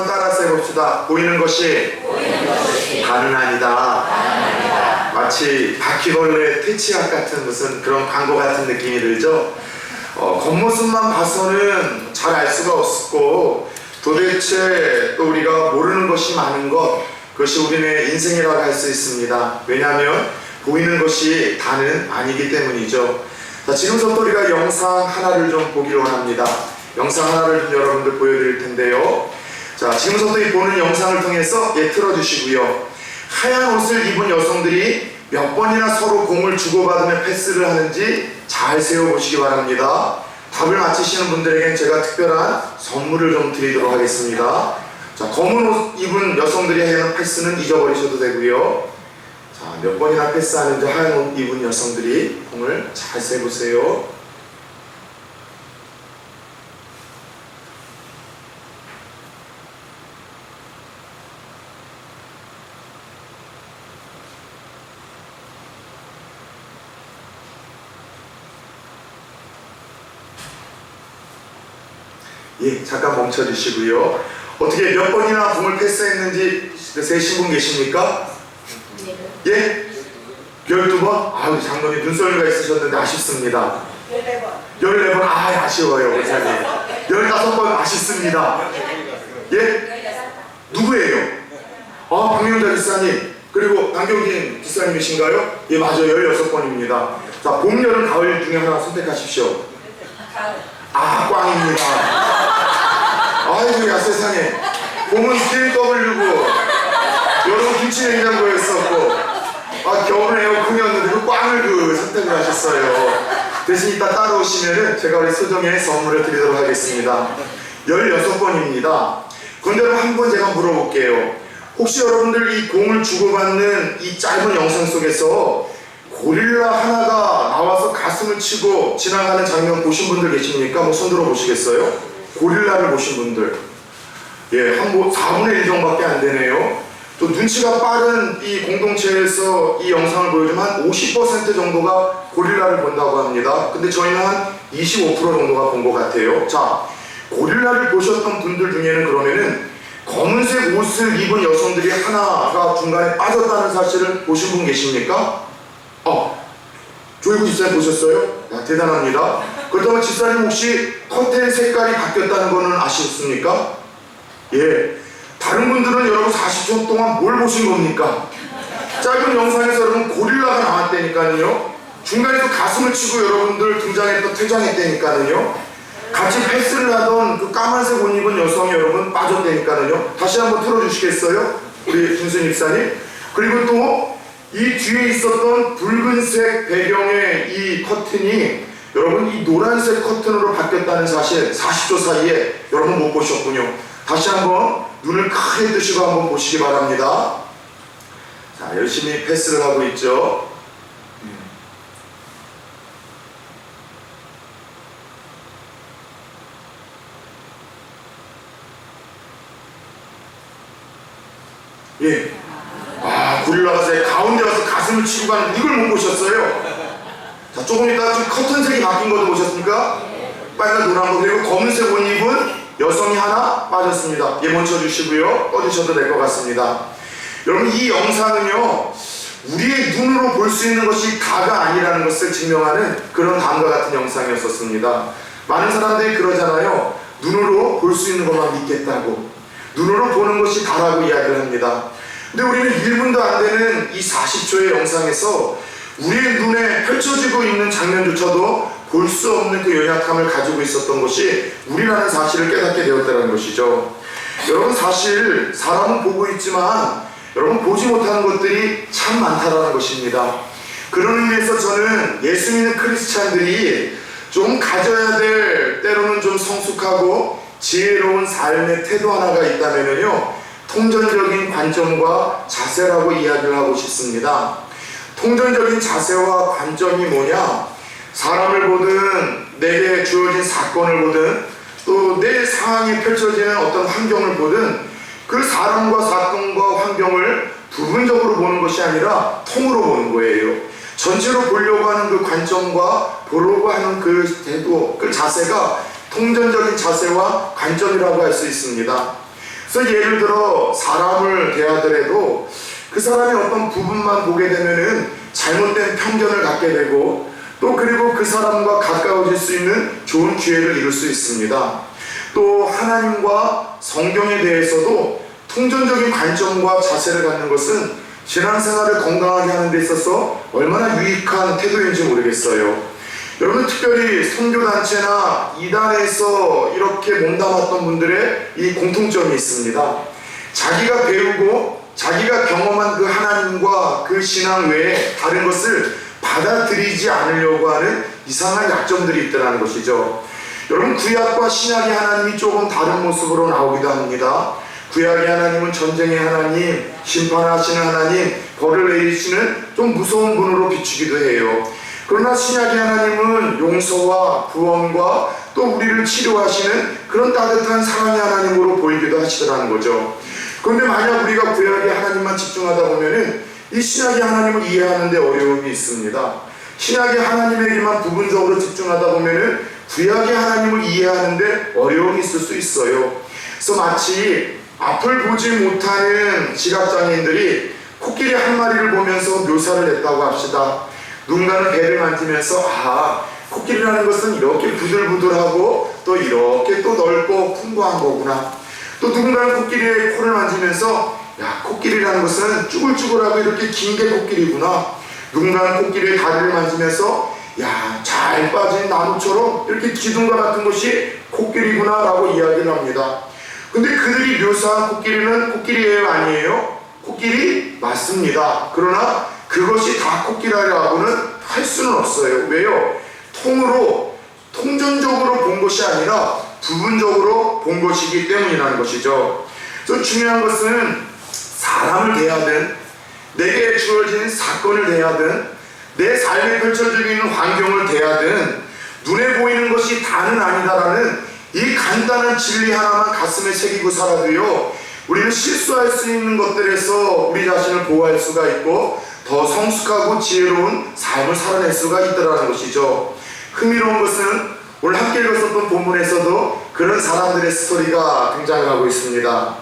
한번 따라서 해봅시다. 보이는 것이 다는 아니다. 마치 바퀴벌레 퇴치약 같은 무슨 그런 광고 같은 느낌이 들죠. 겉모습만 봐서는 잘 알 수가 없고 도대체 또 우리가 모르는 것이 많은 것, 그것이 우리의 인생이라고 할 수 있습니다. 왜냐하면 보이는 것이 다는 아니기 때문이죠. 자, 지금부터 우리가 영상 하나를 좀 보기를 원합니다. 영상 하나를 좀 여러분들 보여드릴 텐데요. 자, 지금부터 이 보는 영상을 통해서 틀어주시고요. 하얀 옷을 입은 여성들이 몇 번이나 서로 공을 주고받으며 패스를 하는지 잘 세워보시기 바랍니다. 답을 맞히시는 분들에겐 제가 특별한 선물을 좀 드리도록 하겠습니다. 자, 검은 옷 입은 여성들이 하는 패스는 잊어버리셔도 되고요. 자, 몇 번이나 패스하는지 하얀 옷 입은 여성들이 공을 잘 세보세요. 예, 잠깐 멈춰주시고요. 어떻게 몇 번이나 공을 패스했는지 세신 분 계십니까? 예? 12번? 아유, 장로님 눈썰미가 있으셨는데 아쉽습니다. 14번? 아, 아쉬워요, 목사님. 15번 아쉽습니다. 예? 누구예요? 아, 박명자 기사님. 그리고 남경진 기사님이신가요? 예, 맞아요. 16번입니다. 자, 봄, 여름, 가을 중에 하나 선택하십시오. 아, 꽝입니다. 아이고야 세상에. 봄은 CW고 여름은 김치냉장고였었고 겨울은 에어컨이었는데 그 꽝을 선택을 하셨어요. 대신 이따 따라오시면은 제가 우리 소정의 선물을 드리도록 하겠습니다. 16번입니다. 그런데 한번 제가 물어볼게요. 혹시 여러분들 이 공을 주고받는 이 짧은 영상 속에서 고릴라 하나가 나와서 가슴을 치고 지나가는 장면 보신 분들 계십니까? 뭐 손 들어 보시겠어요? 고릴라를 보신 분들. 예, 한 4분의 1 정도밖에 안 되네요. 또 눈치가 빠른 이 공동체에서 이 영상을 보여주면 한 50% 정도가 고릴라를 본다고 합니다. 근데 저희는 한 25% 정도가 본 것 같아요. 자, 고릴라를 보셨던 분들 중에는 그러면은 검은색 옷을 입은 여성들이 하나가 중간에 빠졌다는 사실을 보신 분 계십니까? 조이구 집사님 보셨어요? 야, 대단합니다. 그렇다면 집사님 혹시 커튼 색깔이 바뀌었다는 거는 아시겠습니까? 예. 다른 분들은 여러분 40초 동안 뭘 보신 겁니까? 짧은 영상에서 여러분 고릴라가 나왔다니까요. 중간에 또 가슴을 치고 여러분들 등장했던 퇴장했다니까요. 같이 패스를 하던 그 까만색 옷 입은 여성이 여러분 빠졌다니까요. 다시 한번 틀어주시겠어요? 우리 김순희 집사님. 그리고 또 이 뒤에 있었던 붉은색 배경의 이 커튼이 여러분 이 노란색 커튼으로 바뀌었다는 사실 40초 사이에 여러분 못 보셨군요. 다시 한번 눈을 크게 뜨시고 한번 보시기 바랍니다. 자, 열심히 패스를 하고 있죠. 예. 고릴라가 가운데 와서 가슴을 치고 가는 이걸 못 보셨어요? 자, 조금 이따 좀 커튼색이 바뀐 것도 보셨습니까? 빨간 노란 거. 그리고 검은색 옷 입은 여성이 하나 빠졌습니다. 예, 멈춰주시고요. 꺼주셔도 될 것 같습니다. 여러분, 이 영상은요, 우리의 눈으로 볼 수 있는 것이 다가 아니라는 것을 증명하는 그런 다음과 같은 영상이었었습니다. 많은 사람들이 그러잖아요. 눈으로 볼 수 있는 것만 믿겠다고. 눈으로 보는 것이 다라고 이야기를 합니다. 근데 우리는 1분도 안 되는 이 40초의 영상에서 우리의 눈에 펼쳐지고 있는 장면조차도 볼 수 없는 그 연약함을 가지고 있었던 것이 우리라는 사실을 깨닫게 되었다는 것이죠. 여러분, 사실 사람은 보고 있지만 여러분 보지 못하는 것들이 참 많다라는 것입니다. 그런 의미에서 저는 예수 믿는 크리스찬들이 좀 가져야 될 때로는 좀 성숙하고 지혜로운 삶의 태도 하나가 있다면요, 통전적인 관점과 자세라고 이야기를 하고 싶습니다. 통전적인 자세와 관점이 뭐냐? 사람을 보든 내게 주어진 사건을 보든 또 내 상황에 펼쳐지는 어떤 환경을 보든 그 사람과 사건과 환경을 부분적으로 보는 것이 아니라 통으로 보는 거예요. 전체로 보려고 하는 그 관점과 보려고 하는 그 태도, 그 자세가 통전적인 자세와 관점이라고 할 수 있습니다. 그래서 예를 들어 사람을 대하더라도 그 사람이 어떤 부분만 보게 되면은 잘못된 편견을 갖게 되고, 또 그리고 그 사람과 가까워질 수 있는 좋은 기회를 이룰 수 있습니다. 또 하나님과 성경에 대해서도 통전적인 관점과 자세를 갖는 것은 신앙생활을 건강하게 하는 데 있어서 얼마나 유익한 태도인지 모르겠어요. 여러분, 특별히 선교단체나 이단에서 이렇게 몸담았던 분들의 이 공통점이 있습니다. 자기가 배우고 자기가 경험한 그 하나님과 그 신앙 외에 다른 것을 받아들이지 않으려고 하는 이상한 약점들이 있다는 것이죠. 여러분, 구약과 신약의 하나님이 조금 다른 모습으로 나오기도 합니다. 구약의 하나님은 전쟁의 하나님, 심판하시는 하나님, 벌을 내리시는 좀 무서운 분으로 비추기도 해요. 그러나 신약의 하나님은 용서와 구원과 또 우리를 치료하시는 그런 따뜻한 사랑의 하나님으로 보이기도 하시더라는 거죠. 그런데 만약 우리가 구약의 하나님만 집중하다 보면은 이 신약의 하나님을 이해하는 데 어려움이 있습니다. 신약의 하나님에게만 부분적으로 집중하다 보면은 구약의 하나님을 이해하는 데 어려움이 있을 수 있어요. 그래서 마치 앞을 보지 못하는 시각장애인들이 코끼리 한 마리를 보면서 묘사를 했다고 합시다. 누군가는 배를 만지면서 코끼리라는 것은 이렇게 부들부들하고 또 이렇게 또 넓고 풍부한 거구나. 또 누군가는 코끼리의 코를 만지면서 코끼리라는 것은 쭈글쭈글하고 이렇게 긴 게 코끼리구나. 누군가는 코끼리의 다리를 만지면서 잘 빠진 나무처럼 이렇게 기둥과 같은 것이 코끼리구나 라고 이야기를 합니다. 근데 그들이 묘사한 코끼리는 코끼리예요, 아니에요? 코끼리 맞습니다. 그러나 그것이 다 코끼리라고는 할 수는 없어요. 왜요? 통전적으로 본 것이 아니라 부분적으로 본 것이기 때문이라는 것이죠. 또 중요한 것은 사람을 대하든 내게 주어진 사건을 대하든 내 삶에 펼쳐지고 있는 환경을 대하든 눈에 보이는 것이 다는 아니다라는 이 간단한 진리 하나만 가슴에 새기고 살아도요, 우리는 실수할 수 있는 것들에서 우리 자신을 보호할 수가 있고 더 성숙하고 지혜로운 삶을 살아낼 수가 있다는 것이죠. 흥미로운 것은 오늘 함께 읽었었던 본문에서도 그런 사람들의 스토리가 등장하고 있습니다.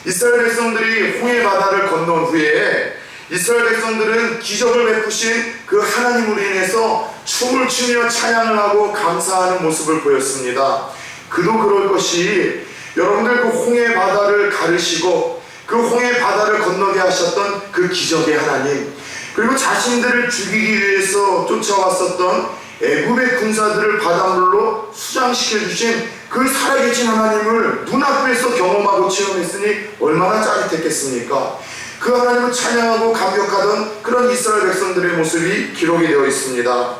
이스라엘 백성들이 홍해 바다를 건너온 후에 이스라엘 백성들은 기적을 베푸신 그 하나님으로 인해서 춤을 추며 찬양을 하고 감사하는 모습을 보였습니다. 그도 그럴 것이 여러분들 그 홍해 바다를 가르시고 그 홍해 바다를 건너게 하셨던 그 기적의 하나님, 그리고 자신들을 죽이기 위해서 쫓아왔었던 애굽의 군사들을 바닷물로 수장시켜 주신 그 살아계신 하나님을 눈앞에서 경험하고 체험했으니 얼마나 짜릿했겠습니까? 그 하나님을 찬양하고 감격하던 그런 이스라엘 백성들의 모습이 기록이 되어 있습니다.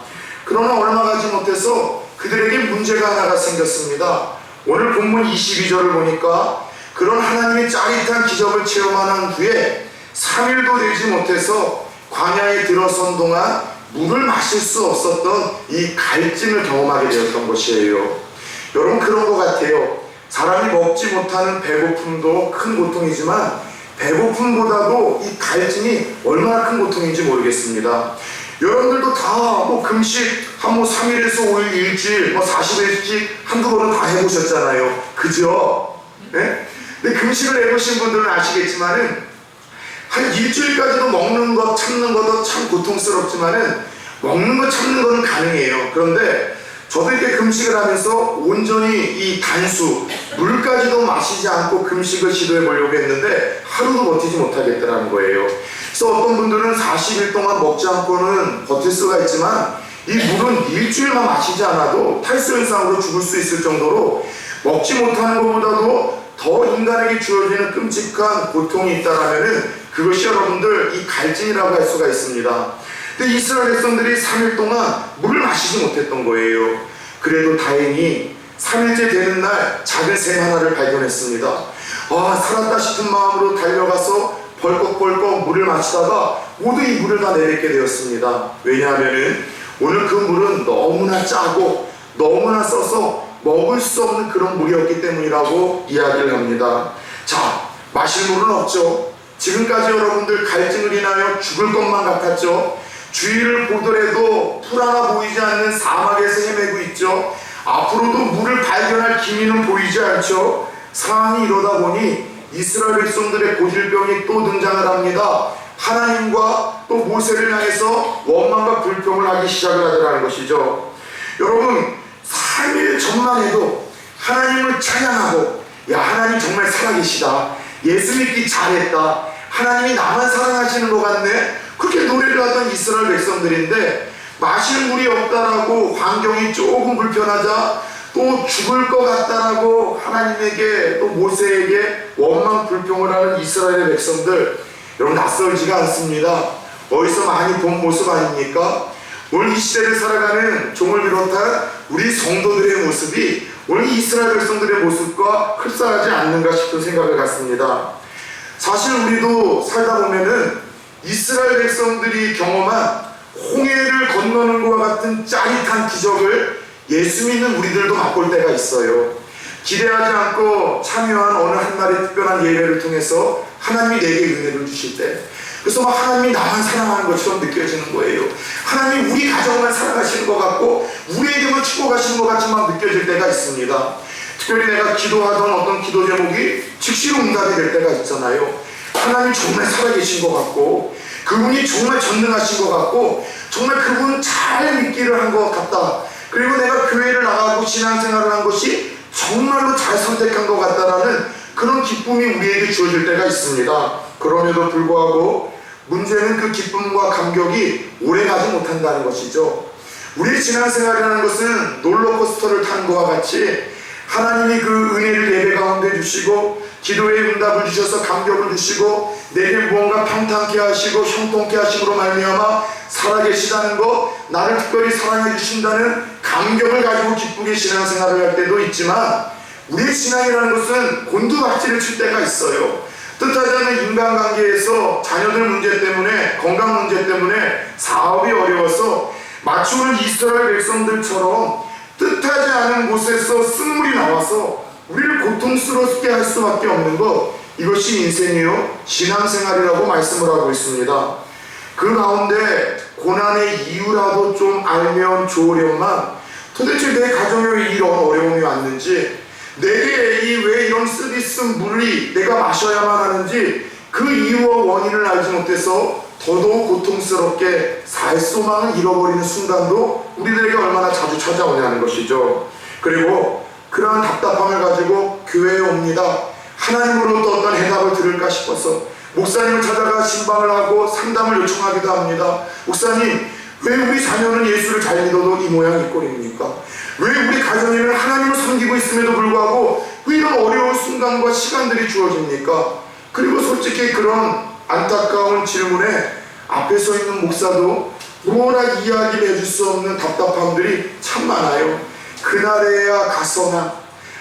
그러나 얼마 가지 못해서 그들에게 문제가 하나가 생겼습니다. 오늘 본문 22절을 보니까 그런 하나님의 짜릿한 기적을 체험한 후에 3일도 되지 못해서 광야에 들어선 동안 물을 마실 수 없었던 이 갈증을 경험하게 되었던 것이에요. 여러분, 그런 것 같아요. 사람이 먹지 못하는 배고픔도 큰 고통이지만 배고픔보다도 이 갈증이 얼마나 큰 고통인지 모르겠습니다. 여러분들도 다 금식 한 3일에서 5일, 일주일, 40일씩 한두 번은 다 해보셨잖아요. 그죠? 네? 근데 금식을 해보신 분들은 아시겠지만은 한 일주일까지도 먹는 것, 참는 것도 참 고통스럽지만은 먹는 것, 참는 것은 가능해요. 그런데 저도 이렇게 금식을 하면서 온전히 이 단수, 물까지도 마시지 않고 금식을 시도해 보려고 했는데 하루도 버티지 못하겠다는 거예요. 그래서 어떤 분들은 40일 동안 먹지 않고는 버틸 수가 있지만 이 물은 일주일만 마시지 않아도 탈수 현상으로 죽을 수 있을 정도로 먹지 못하는 것보다도 더 인간에게 주어지는 끔찍한 고통이 있다라면은 그것이 여러분들 이 갈증이라고 할 수가 있습니다. 근데 이스라엘 백성들이 3일 동안 물을 마시지 못했던 거예요. 그래도 다행히 3일째 되는 날 작은 샘 하나를 발견했습니다. 살았다 싶은 마음으로 달려가서 벌컥벌컥 물을 마시다가 모두 이 물을 다 내뱉게 되었습니다. 왜냐하면은 오늘 그 물은 너무나 짜고 너무나 써서 먹을 수 없는 그런 물이었기 때문이라고 이야기를 합니다. 자, 마실 물은 없죠. 지금까지 여러분들 갈증을 인하여 죽을 것만 같았죠. 주위를 보더라도 풀 하나 보이지 않는 사막에서 헤매고 있죠. 앞으로도 물을 발견할 기미는 보이지 않죠. 상황이 이러다 보니 이스라엘 백성들의 고질병이 또 등장을 합니다. 하나님과 또 모세를 향해서 원망과 불평을 하기 시작을 하더라는 것이죠. 여러분, 3일 전만 해도 하나님을 찬양하고, 야, 하나님 정말 살아계시다, 예수 믿기 잘했다, 하나님이 나만 사랑하시는 것 같네, 그렇게 노래를 하던 이스라엘 백성들인데, 마실 물이 없다라고 환경이 조금 불편하자 또 죽을 것 같다라고 하나님에게 또 모세에게 원망 불평을 하는 이스라엘의 백성들, 여러분 낯설지가 않습니다. 어디서 많이 본 모습 아닙니까? 오늘 이 시대를 살아가는 종을 비롯한 우리 성도들의 모습이 오늘 이스라엘 백성들의 모습과 흡사하지 않는가 싶은 생각을 갖습니다. 사실 우리도 살다 보면은 이스라엘 백성들이 경험한 홍해를 건너는 것과 같은 짜릿한 기적을 예수 믿는 우리들도 맛볼 때가 있어요. 기대하지 않고 참여한 어느 한날의 특별한 예배를 통해서 하나님이 내게 은혜를 주실 때, 그래서 막 하나님이 나만 사랑하는 것처럼 느껴지는 거예요. 하나님이 우리 가정만 사랑하시는 것 같고 우리에게만 축복하시는 것 같지만 느껴질 때가 있습니다. 특별히 내가 기도하던 어떤 기도 제목이 즉시로 응답이 될 때가 있잖아요. 하나님 정말 살아계신 것 같고 그분이 정말 전능하신 것 같고 정말 그분 잘 믿기를 한 것 같다, 그리고 내가 교회를 나가고 신앙생활을 한 것이 정말로 잘 선택한 것 같다라는 그런 기쁨이 우리에게 주어질 때가 있습니다. 그럼에도 불구하고 문제는 그 기쁨과 감격이 오래가지 못한다는 것이죠. 우리의 신앙생활이라는 것은 롤러코스터를 타는 것과 같이 하나님이 그 은혜를 예배 가운데 주시고 기도의 응답을 주셔서 감격을 주시고 내게 무언가 평탄케 하시고 형통케 하심으로 말미암아 살아계시다는 것, 나를 특별히 사랑해 주신다는 감격을 가지고 기쁘게 신앙생활을 할 때도 있지만, 우리의 신앙이라는 것은 곤두박질을 칠 때가 있어요. 뜻하지 않은 인간관계에서 자녀들 문제 때문에, 건강 문제 때문에 사업이 어려워서 마치 오늘 이스라엘 백성들처럼 뜻하지 않은 곳에서 쓴물이 나와서 우리를 고통스럽게 할 수밖에 없는 것, 이것이 인생이요 신앙생활이라고 말씀을 하고 있습니다. 그 가운데 고난의 이유라도 좀 알면 좋으련만, 도대체 내 가정에 왜 이런 어려움이 왔는지, 내게 왜 이런 쓰디쓴 물이 내가 마셔야만 하는지 그 이유와 원인을 알지 못해서 더더욱 고통스럽게 살 소망을 잃어버리는 순간도 우리들에게 얼마나 자주 찾아오냐는 것이죠. 그리고 그러한 답답함을 가지고 교회에 옵니다. 하나님으로부터 어떤 해답을 들을까 싶어서 목사님을 찾아가 신방을 하고 상담을 요청하기도 합니다. 목사님, 왜 우리 자녀는 예수를 잘 믿어도 이 모양 이 꼴입니까? 왜 우리 가정에는 하나님을 섬기고 있음에도 불구하고 왜 이런 어려운 순간과 시간들이 주어집니까? 그리고 솔직히 그런 안타까운 질문에 앞에 서 있는 목사도 뭐라 이야기를 해줄 수 없는 답답함들이 참 많아요. 그날에야 가서나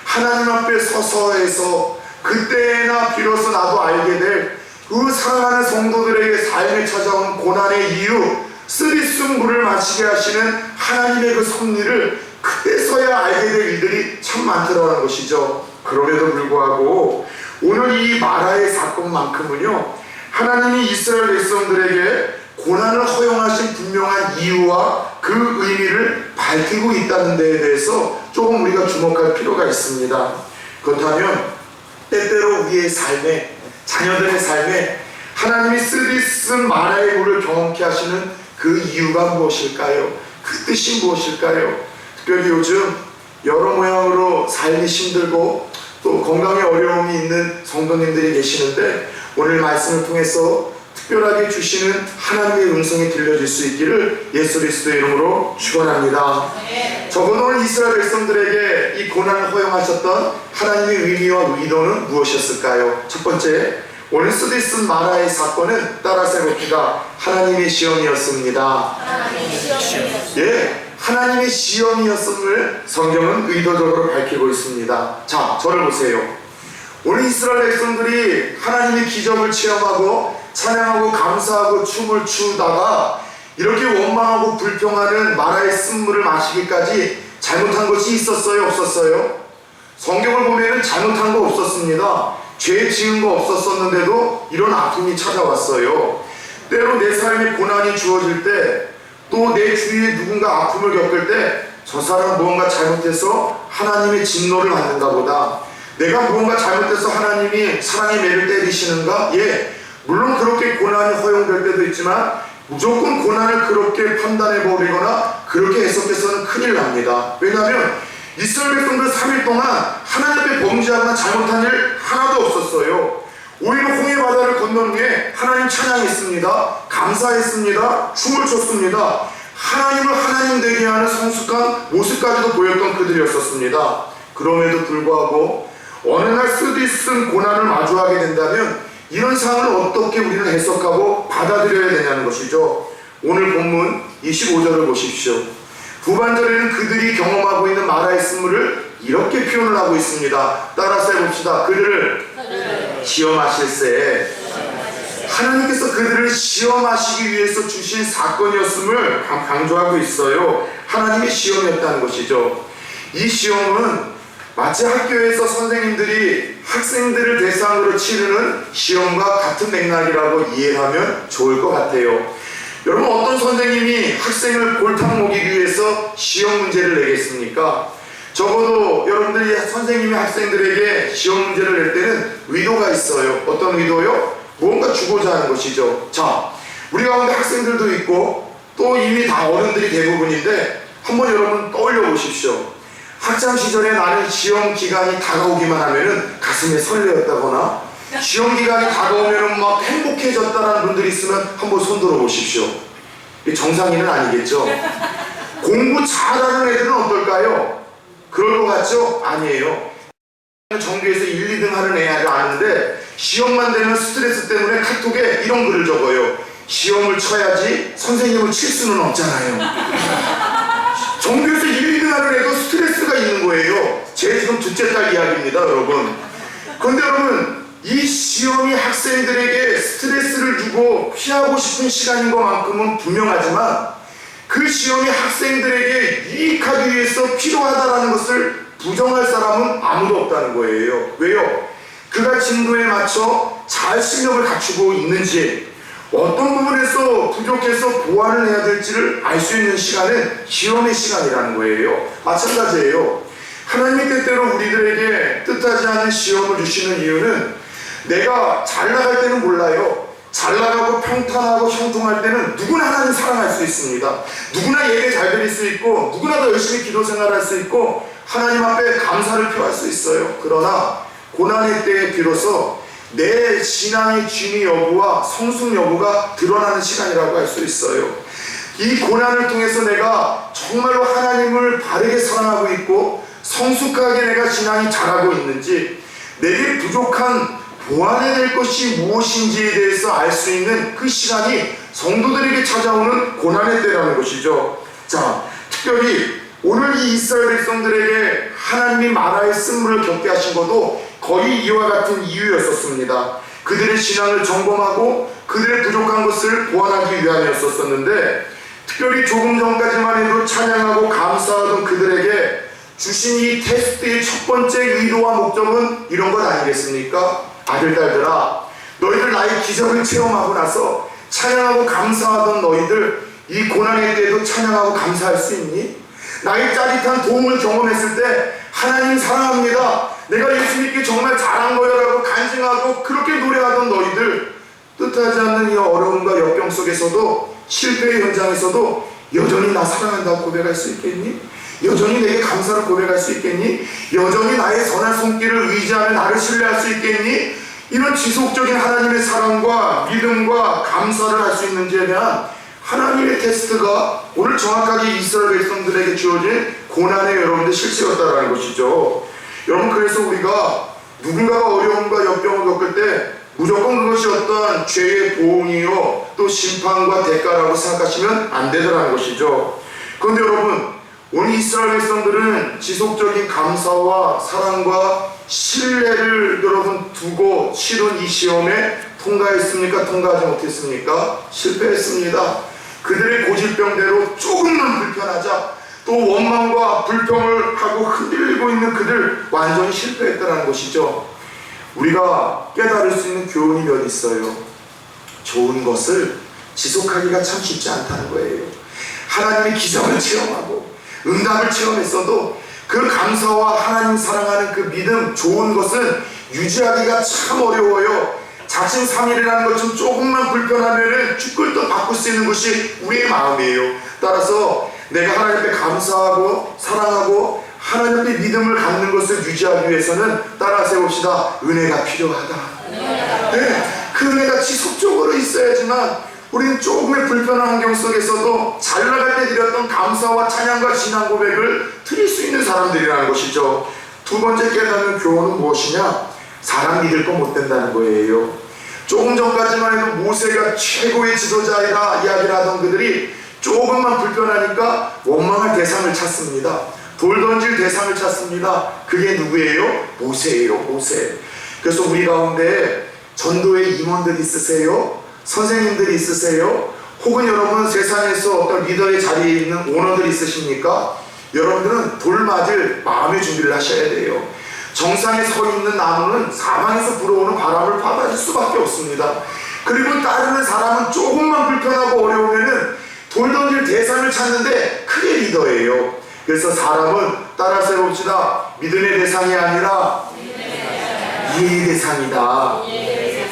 하나님 앞에 서서 해서 그때나 비로소 나도 알게 될 그 사랑하는 성도들에게 삶에 찾아오는 고난의 이유, 쓰디쓴 물을 마시게 하시는 하나님의 그 섭리를 그때서야 알게 될 일들이 참 많더라는 것이죠. 그럼에도 불구하고 오늘 이 마라의 사건만큼은요, 하나님이 이스라엘 백성들에게 고난을 허용하신 분명한 이유와 그 의미를 밝히고 있다는 데에 대해서 조금 우리가 주목할 필요가 있습니다. 그렇다면 때때로 우리의 삶에, 자녀들의 삶에 하나님이 쓰디쓴 마라의 물을 경험케 하시는 그 이유가 무엇일까요? 그 뜻이 무엇일까요? 특별히 요즘 여러 모양으로 삶이 힘들고 또 건강에 어려움이 있는 성도님들이 계시는데, 오늘 말씀을 통해서 특별하게 주시는 하나님의 음성이 들려질 수 있기를 예수 그리스도의 이름으로 축원합니다. 적어도 오늘 이스라엘 백성들에게 이 고난을 허용하셨던 하나님의 의미와 의도는 무엇이었을까요? 첫 번째, 오늘 쓰디쓴 마라의 사건은 따라서 해봅시다. 하나님의 시험이었습니다. 예, 하나님의 시험이었음을 성경은 의도적으로 밝히고 있습니다. 자, 저를 보세요. 오늘 이스라엘 백성들이 하나님의 기적을 체험하고 찬양하고 감사하고 춤을 추다가 이렇게 원망하고 불평하는 마라의 쓴물을 마시기까지 잘못한 것이 있었어요? 없었어요? 성경을 보면 잘못한 거 없었습니다. 죄 지은 거 없었었는데도 이런 아픔이 찾아왔어요. 때로 내 삶에 고난이 주어질 때, 또 내 주위에 누군가 아픔을 겪을 때 저 사람 무언가 잘못해서 하나님의 진노를 받는가 보다, 내가 무언가 잘못해서 하나님이 사랑의 매를 때리시는가? 예, 물론 그렇게 고난이 허용될 때도 있지만 무조건 고난을 그렇게 판단해버리거나 그렇게 해석해서는 큰일 납니다. 왜냐하면 이스라엘 백성들 3일 동안 하나님 앞에 범죄하거나 잘못한 일 하나도 없었어요. 오히려 홍해 바다를 건넌 후에 하나님 찬양했습니다. 감사했습니다. 춤을 췄습니다. 하나님을 하나님 되게 하는 성숙한 모습까지도 보였던 그들이었었습니다. 그럼에도 불구하고 어느 날 쓰디쓴 고난을 마주하게 된다면 이런 상황을 어떻게 우리는 해석하고 받아들여야 되냐는 것이죠. 오늘 본문 25절을 보십시오. 후반절에는 그들이 경험하고 있는 마라의 쓴물을 이렇게 표현을 하고 있습니다. 따라서 해봅시다. 그들을 시험하실세. 하나님께서 그들을 시험하시기 위해서 주신 사건이었음을 강조하고 있어요. 하나님의 시험이었다는 것이죠. 이 시험은 마치 학교에서 선생님들이 학생들을 대상으로 치르는 시험과 같은 맥락이라고 이해하면 좋을 것 같아요. 여러분, 어떤 선생님이 학생을 골탕 먹이기 위해서 시험 문제를 내겠습니까? 적어도 여러분들이 선생님이 학생들에게 시험 문제를 낼 때는 의도가 있어요. 어떤 의도요? 무언가 주고자 하는 것이죠. 자, 우리 가운데 학생들도 있고 또 이미 다 어른들이 대부분인데 한번 여러분 떠올려 보십시오. 학창시절에 나는 시험 기간이 다가오기만 하면은 가슴에 설레었다거나 시험 기간이 다가오면은 막 행복해졌다는 분들이 있으면 한번 손들어 보십시오. 정상인은 아니겠죠? 공부 잘하는 애들은 어떨까요? 그럴 것 같죠? 아니에요. 정규에서 1, 2등 하는 애를 아는데 시험만 되면 스트레스 때문에 카톡에 이런 글을 적어요. 시험을 쳐야지 선생님을 칠 수는 없잖아요. 정규에서 1, 2등 하는 애도 스트레스가 있는 거예요. 제 지금 둘째 딸 이야기입니다, 여러분. 그런데 여러분, 이 시험이 학생들에게 스트레스를 주고 피하고 싶은 시간인 것만큼은 분명하지만 그 시험이 학생들에게 유익하기 위해서 필요하다는 것을 부정할 사람은 아무도 없다는 거예요. 왜요? 그가 진도에 맞춰 잘 실력을 갖추고 있는지 어떤 부분에서 부족해서 보완을 해야 될지를 알 수 있는 시간은 시험의 시간이라는 거예요. 마찬가지예요. 하나님이 때때로 우리들에게 뜻하지 않은 시험을 주시는 이유는 내가 잘 나갈 때는 몰라요. 잘 나가고 평탄하고 형통할 때는 누구나 하나님 사랑할 수 있습니다. 누구나 예배 잘 드릴 수 있고 누구나 더 열심히 기도 생활할 수 있고 하나님 앞에 감사를 표할 수 있어요. 그러나 고난의 때에 비로소 내 신앙의 진위 여부와 성숙 여부가 드러나는 시간이라고 할 수 있어요. 이 고난을 통해서 내가 정말로 하나님을 바르게 사랑하고 있고 성숙하게 내가 신앙이 자라고 있는지 내게 부족한 보완해야 될 것이 무엇인지에 대해서 알 수 있는 그 시간이 성도들에게 찾아오는 고난의 때라는 것이죠. 자, 특별히 오늘 이 이스라엘 백성들에게 하나님이 마라의 쓴물을 겪게 하신 것도 거의 이와 같은 이유였었습니다. 그들의 신앙을 점검하고 그들의 부족한 것을 보완하기 위함이었었는데 특별히 조금 전까지만 해도 찬양하고 감사하던 그들에게 주신 이 테스트의 첫 번째 의도와 목적은 이런 것 아니겠습니까? 아들, 딸들아, 너희들 나의 기적을 체험하고 나서 찬양하고 감사하던 너희들 이 고난의 때에도 찬양하고 감사할 수 있니? 나의 짜릿한 도움을 경험했을 때 하나님 사랑합니다, 내가 예수 믿기 정말 잘한 거야 라고 간증하고 그렇게 노래하던 너희들 뜻하지 않는 이 어려움과 역경 속에서도 실패의 현장에서도 여전히 나 사랑한다고 고백할 수 있겠니? 여전히 내게 감사를 고백할 수 있겠니? 여전히 나의 선한 손길을 의지하며 나를 신뢰할 수 있겠니? 이런 지속적인 하나님의 사랑과 믿음과 감사를 할 수 있는지에 대한 하나님의 테스트가 오늘 정확하게 이스라엘 백성들에게 주어진 고난의 여러분들 실체였다라는 것이죠. 여러분, 그래서 우리가 누군가가 어려움과 역경을 겪을 때 무조건 그것이 어떠한 죄의 보응이요 또 심판과 대가라고 생각하시면 안 되더라는 것이죠. 그런데 여러분, 오늘 이스라엘 백성들은 지속적인 감사와 사랑과 신뢰를 여러분 두고 치른 이 시험에 통과했습니까? 통과하지 못했습니까? 실패했습니다. 그들의 고질병대로 조금만 불편하자 또 원망과 불평을 하고 흔들리고 있는 그들 완전히 실패했다는 것이죠. 우리가 깨달을 수 있는 교훈이 몇 있어요. 좋은 것을 지속하기가 참 쉽지 않다는 거예요. 하나님의 기적을 체험하고 응답을 체험했어도 그 감사와 하나님 사랑하는 그 믿음, 좋은 것은 유지하기가 참 어려워요. 자신 3일이라는 것 좀 조금만 불편하면은 쭈글도 바꿀 수 있는 것이 우리의 마음이에요. 따라서 내가 하나님 앞에 감사하고 사랑하고 하나님 앞에 믿음을 갖는 것을 유지하기 위해서는 따라서 봅시다. 은혜가 필요하다. 네, 그 은혜가 지속적으로 있어야지만 우리는 조금의 불편한 환경 속에서도 잘 나갈 때 드렸던 감사와 찬양과 신앙 고백을 드릴 수 있는 사람들이라는 것이죠. 두 번째 깨닫는 교훈은 무엇이냐? 사람 믿을 거 못 된다는 거예요. 조금 전까지만 해도 모세가 최고의 지도자이라 이야기를 하던 그들이 조금만 불편하니까 원망할 대상을 찾습니다. 돌 던질 대상을 찾습니다. 그게 누구예요? 모세예요. 모세. 그래서 우리 가운데 전도의 임원들 있으세요? 선생님들이 있으세요? 혹은 여러분 세상에서 어떤 리더의 자리에 있는 오너들이 있으십니까? 여러분들은 돌 맞을 마음의 준비를 하셔야 돼요. 정상에 서 있는 나무는 사방에서 불어오는 바람을 받아줄 수밖에 없습니다. 그리고 따르는 사람은 조금만 불편하고 어려우면은 돌 던질 대상을 찾는데 그게 리더예요. 그래서 사람은 따라서 해봅시다. 믿음의 대상이 아니라 이해의 대상이다.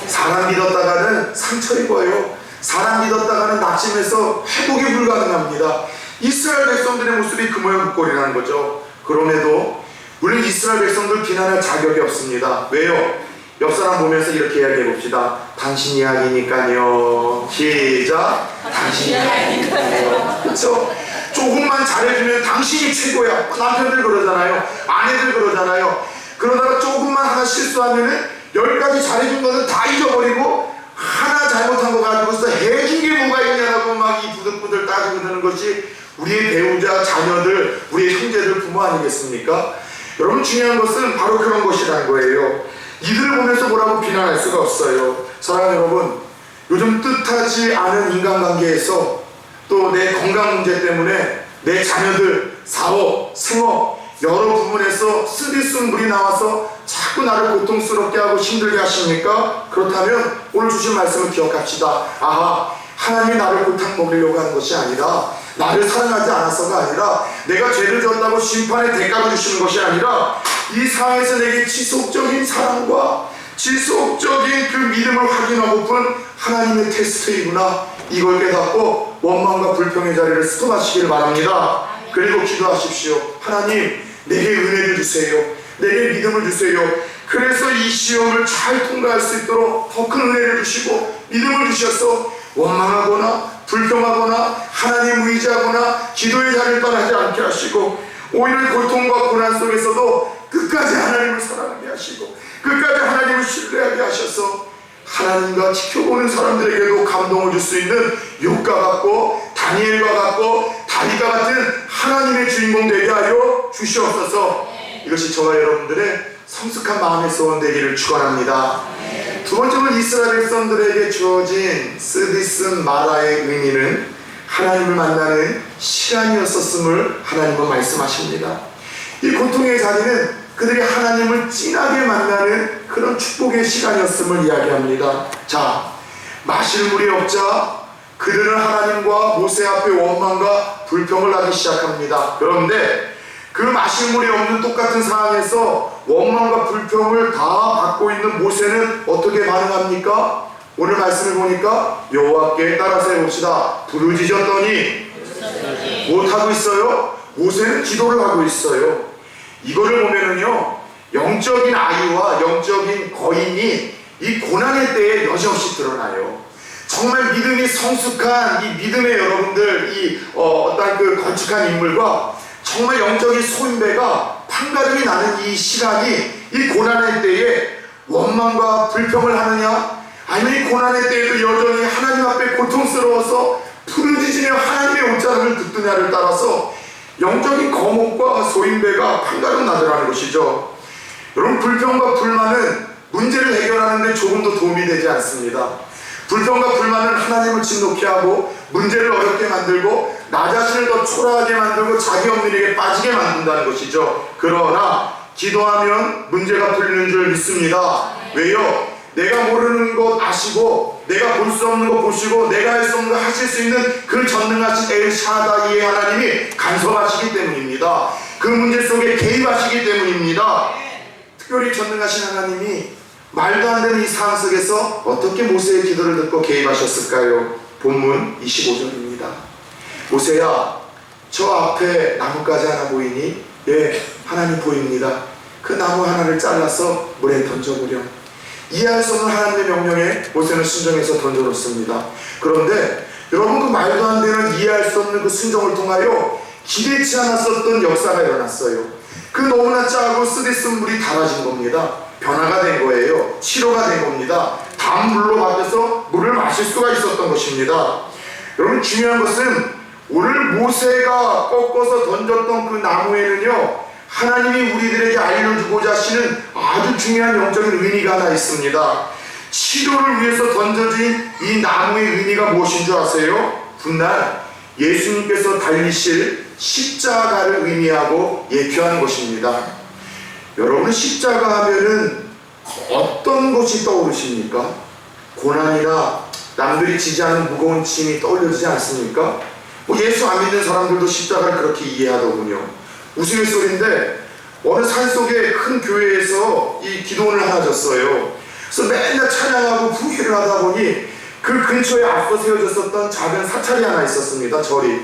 사람 믿었다가는 상처 입어요. 사람 믿었다가는 낙심해서 회복이 불가능합니다. 이스라엘 백성들의 모습이 그 모양 그 꼴이라는 거죠. 그럼에도 우리는 이스라엘 백성들 비난할 자격이 없습니다. 왜요? 옆 사람 보면서 이렇게 이야기해 봅시다. 당신 이야기니까요. 시작. 당신 이야기니까요. 그렇죠? 조금만 잘해주면 당신이 최고야. 남편들 그러잖아요. 아내들 그러잖아요. 그러다가 조금만 하나 실수하면은 10가지 잘해준 거는 다 잊어버리고 하나 잘못한 거 가지고서 해준 게 뭐가 있냐라고 막 이 부들부들 따지고 드는 것이 우리의 배우자, 자녀들, 우리의 형제들, 부모 아니겠습니까? 여러분 중요한 것은 바로 그런 것이라는 거예요. 이들을 보면서 뭐라고 비난할 수가 없어요. 사랑하는 여러분, 요즘 뜻하지 않은 인간관계에서 또 내 건강 문제 때문에 내 자녀들, 사업, 생업 여러 부분에서 쓰디쓴 물이 나와서 자꾸 나를 고통스럽게 하고 힘들게 하십니까? 그렇다면 오늘 주신 말씀을 기억합시다. 아하, 하나님이 나를 골탕 먹이려고 하는 것이 아니라, 나를 사랑하지 않아서가 아니라, 내가 죄를 졌다고 심판의 대가를 주시는 것이 아니라, 이 상황에서 내게 지속적인 사랑과 지속적인 그 믿음을 확인하고픈 하나님의 테스트이구나, 이걸 깨닫고 원망과 불평의 자리를 스톱하시기를 바랍니다. 그리고 기도하십시오. 하나님, 내게 은혜를 주세요. 내게 믿음을 주세요. 그래서 이 시험을 잘 통과할 수 있도록 더 큰 은혜를 주시고 믿음을 주셔서 원망하거나 불평하거나 하나님 의지하거나 기도의 자리를 떠나지 않게 하시고, 오히려 고통과 고난 속에서도 끝까지 하나님을 사랑하게 하시고 끝까지 하나님을 신뢰하게 하셔서 하나님과 지켜보는 사람들에게도 감동을 줄 수 있는 욥과 같고 다니엘과 같고 다윗과 같은 하나님의 주인공 되게 하여 주시옵소서. 이것이 저와 여러분들의 성숙한 마음의 소원 되기를 축원합니다. 두 번째는 이스라엘 백성들에게 주어진 쓰디쓴 마라의 의미는 하나님을 만나는 시간이었었음을 하나님은 말씀하십니다. 이 고통의 자리는 그들이 하나님을 진하게 만나는 그런 축복의 시간이었음을 이야기합니다. 자, 마실 물이 없자 그들은 하나님과 모세 앞에 원망과 불평을 하기 시작합니다. 그런데 그 마실 물이 없는 똑같은 상황에서 원망과 불평을 다 받고 있는 모세는 어떻게 반응합니까? 오늘 말씀을 보니까 여호와께 따라서 해봅시다. 부르짖었더니 못하고 있어요? 모세는 기도를 하고 있어요. 이거를 보면은요, 영적인 아이와 영적인 거인이 이 고난의 때에 여지없이 드러나요. 정말 믿음이 성숙한 이 믿음의 여러분들, 이 어떤 그 건축한 인물과 정말 영적인 소인배가 판가름이 나는 이 시간이, 이 고난의 때에 원망과 불평을 하느냐, 아니면 이 고난의 때에도 여전히 하나님 앞에 고통스러워서 부르짖으며 하나님의 옷자락을 듣느냐를 따라서 영적인 거목과 소인배가 판가름 나더라는 것이죠. 여러분, 불평과 불만은 문제를 해결하는 데 조금도 도움이 되지 않습니다. 불평과 불만은 하나님을 진노케 하고 문제를 어렵게 만들고 나 자신을 더 초라하게 만들고 자기 없는 일에 빠지게 만든다는 것이죠. 그러나 기도하면 문제가 풀리는 줄 믿습니다. 왜요? 내가 모르는 것 아시고 내가 볼 수 없는 것 보시고 내가 할 수 없는 것 하실 수 있는 그 전능하신 엘샤다이의 하나님이 간섭하시기 때문입니다. 그 문제 속에 개입하시기 때문입니다. 특별히 전능하신 하나님이 말도 안 되는 이 상황 속에서 어떻게 모세의 기도를 듣고 개입하셨을까요? 본문 25절입니다. 모세야, 저 앞에 나뭇가지 하나 보이니? 예, 하나님 보입니다. 그 나무 하나를 잘라서 물에 던져보렴. 이해할 수 없는 하나님의 명령에 모세는 순종해서 던져놓습니다. 그런데 여러분, 그 말도 안 되는 이해할 수 없는 그 순종을 통하여 기대치 않았었던 역사가 일어났어요. 그 너무나 짜고 쓰디쓴 물이 달아진 겁니다. 변화가 된 거예요. 치료가 된 겁니다. 단 물로 바뀌어서 물을 마실 수가 있었던 것입니다. 여러분, 중요한 것은 오늘 모세가 꺾어서 던졌던 그 나무에는요, 하나님이 우리들에게 알려주고자 하시는 아주 중요한 영적인 의미가 하나 있습니다. 치료를 위해서 던져진 이 나무의 의미가 무엇인 줄 아세요? 훗날 예수님께서 달리실 십자가를 의미하고 예표하는 것입니다. 여러분, 십자가 하면은 어떤 것이 떠오르십니까? 고난이나 남들이 지지 않는 무거운 짐이 떠올려지지 않습니까? 예수 안 믿는 사람들도 십자가를 그렇게 이해하더군요. 우스갯소리인데 어느 산속의 큰 교회에서 이 기도원을 하나 졌어요. 그래서 맨날 찬양하고 부회를 하다 보니 그 근처에 앞서 세워졌었던 작은 사찰이 하나 있었습니다. 절이.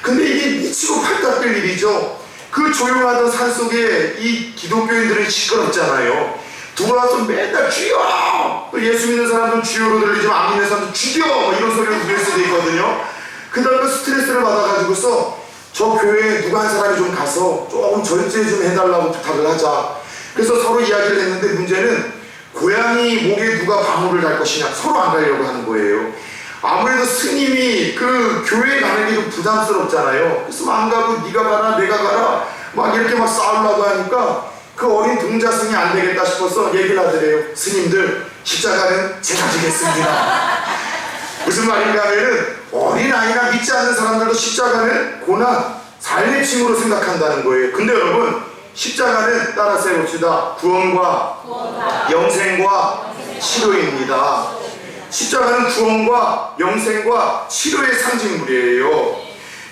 근데 이게 미치고 팔딱 뛸 일이죠. 그 조용하던 산속에 이 기독교인들은 시끄럽잖아요. 들어와서 맨날 주여! 예수 믿는 사람들은 주여로 들리지만 안 믿는 사람들은 죽여! 이런 소리를 들을 수도 있거든요. 그 다음에 스트레스를 받아가지고서 저 교회에 누가 한 사람이 좀 가서 조금 절제 좀 해달라고 부탁을 하자. 그래서 서로 이야기를 했는데 문제는 고양이 목에 누가 방울을 달 것이냐, 서로 안 가려고 하는 거예요. 아무래도 스님이 그 교회에 가는 게 좀 부담스럽잖아요. 그래서 안 가고 네가 가라 내가 가라 막 이렇게 막 싸우려고 하니까 그 어린 동자승이 안 되겠다 싶어서 얘기를 하더래요. 스님들, 십자가는 제가 지겠습니다. 무슨 말인가 하면은 어린아이나 믿지 않는 사람들도 십자가는 고난, 삶의 징후로 생각한다는 거예요. 근데 여러분, 십자가는 따라서 해봅시다. 구원과 영생과 치료입니다. 십자가는 구원과 영생과 치료의 상징물이에요.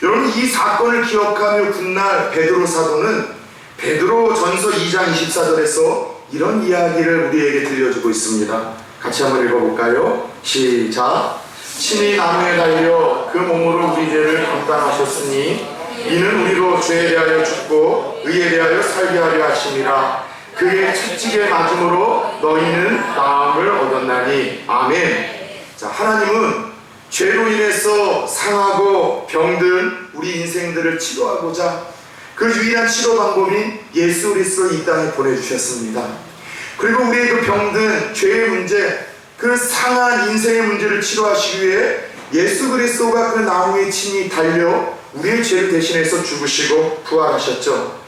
여러분, 이 사건을 기억하며 훗날 베드로 사도는 베드로 전서 2장 24절에서 이런 이야기를 우리에게 들려주고 있습니다. 같이 한번 읽어볼까요? 시작. 친히 나무에 달려 그 몸으로 우리 죄를 감당하셨으니 이는 우리로 죄에 대하여 죽고 의에 대하여 살게 하려 하심이라. 그의 채찍에 맞음으로 너희는 나음을 얻었나니. 아멘. 자, 하나님은 죄로 인해서 상하고 병든 우리 인생들을 치료하고자 그 유일한 치료 방법인 예수 그리스도를 이 땅에 보내주셨습니다. 그리고 우리의 그 병든 죄의 문제, 그 상한 인생의 문제를 치료하시기 위해 예수 그리스도가 그 나무에 친히 달려 우리의 죄를 대신해서 죽으시고 부활하셨죠.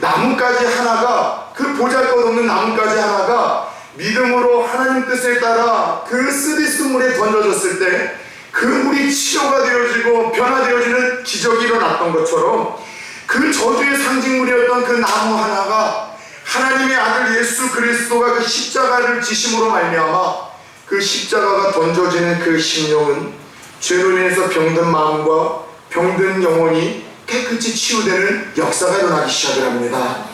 나뭇가지 하나가, 그 보잘것없는 나뭇가지 하나가 믿음으로 하나님 뜻에 따라 그 쓰디쓴 물에 던져졌을 때 그 물이 치료가 되어지고 변화되어지는 기적이 일어났던 것처럼 그 저주의 상징물이었던 그 나무 하나가 하나님의 아들 예수 그리스도가 그 십자가를 지심으로 말미암아 그 십자가가 던져지는 그 심령은 죄로 인해서 병든 마음과 병든 영혼이 깨끗이 치유되는 역사가 일어나기 시작을 합니다.